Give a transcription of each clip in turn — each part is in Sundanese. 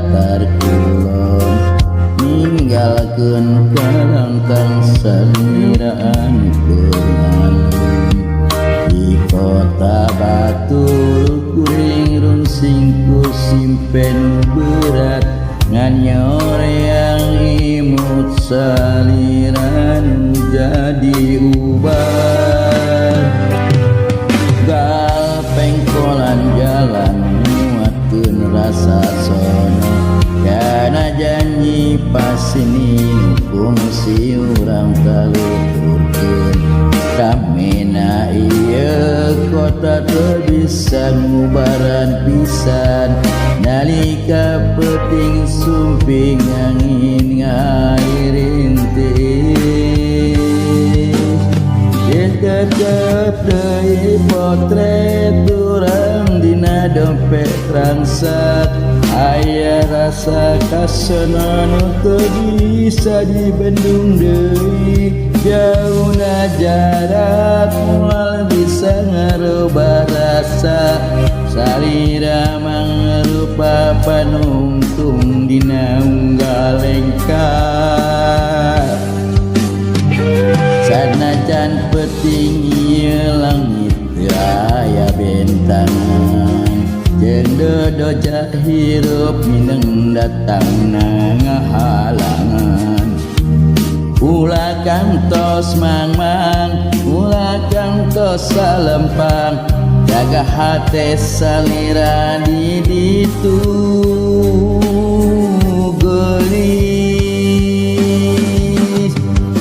datar kulon ninggalkeun karangkang saliraan pengalun di kota Batul kuring runsing ku simpen berat nganyoreang imut saliran jadi ubar gal pengkolan jalan muatkeun rasa sono kana janji pasini fungsi urang taluhurkeun kamena ieu kota teu bisa ngubaran pisan nalika peuting sumping angin ngairintih tetep deui potret urang dina dompet Transat aya rasa kasona nu teu bisa dibendung deui jauhna jarak moal bisa ngarubah rasa salira mangrupa panungtung dina unggal lengkap sanajan peuting ieu langit teu aya bentangan jeung dodoja hirup mineng datangna ngahalangan ulah kantos mang-mang ulah kantos salempang jaga hate salira di ditu gelis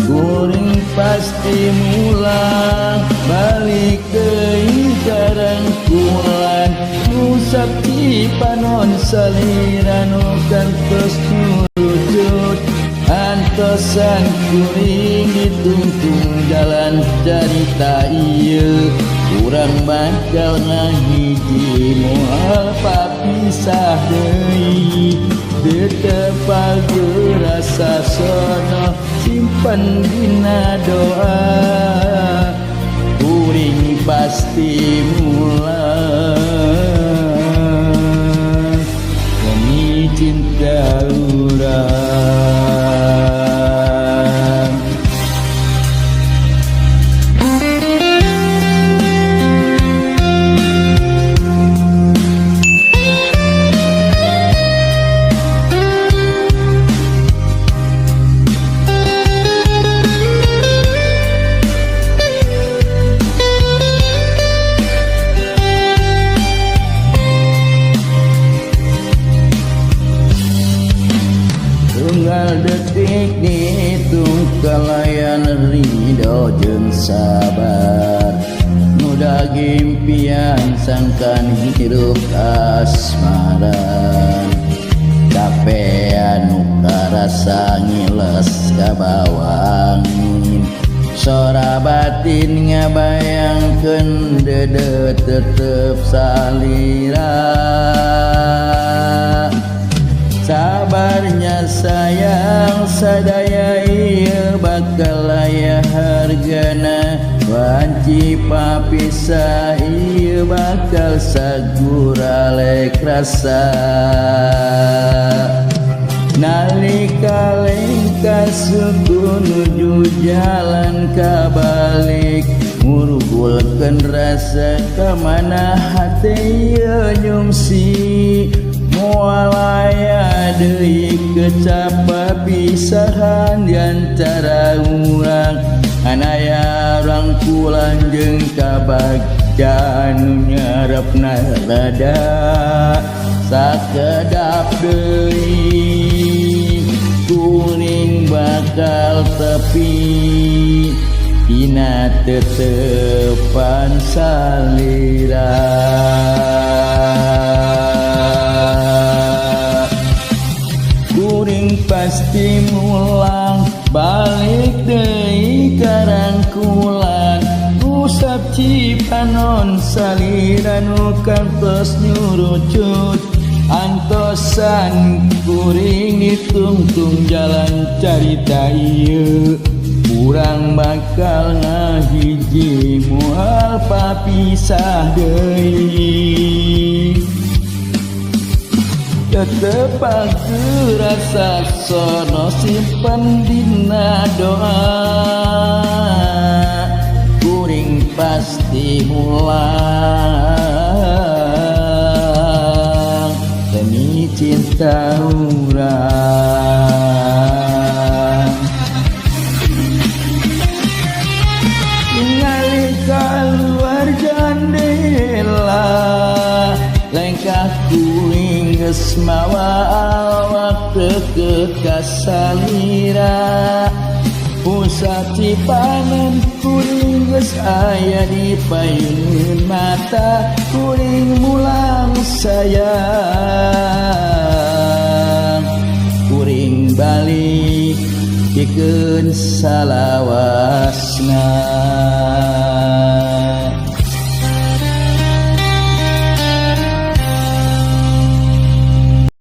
kuring pasti mulang balik deui karang kulan usap cipanon salira nu kantos nyurujut antosan kuring ditungtung jalan carita ieu urang bakal ngahiji moal papisah deui tetep pageur rasa sono simpen dina doa kuring pasti mulang demi cinta urang detik dihitung kalayan ridho jeung sabar mudah impian sangkan hirup asmara capean muka rasa ngiles ka bawah angin sora batin ngabayangkeun dede tetep salira sabarnya sayang sadaya ieu bakal aya hargana wanci papisah ieu bakal sagura lek rasa nalika lengkas suku nuju jalan kabalik ngurugulkeun rasa kamana hate ieu nyungsi moal aya deui kecapa pisahan diantara urang anaya rangkulan jeung kabagja anu nyarepna rada sakedap deui kuring bakal tepi dina tetepan salira pasti mulang balik deui karangkulan usap cipanon salira nu kantos nyurucut antosan kuring ditungtung jalan carita ieu urang bakal ngahiji moal papisah deui tetepang rasa sono simpen dina doa kuring pasti mulang demi cinta urang ningali keluar jendela lengkah kuring geus mawa awak deukeut ka salira pusat cipanen kuring geus aya di payun mata kuring mulang sayang kuring balik pikeun salawasna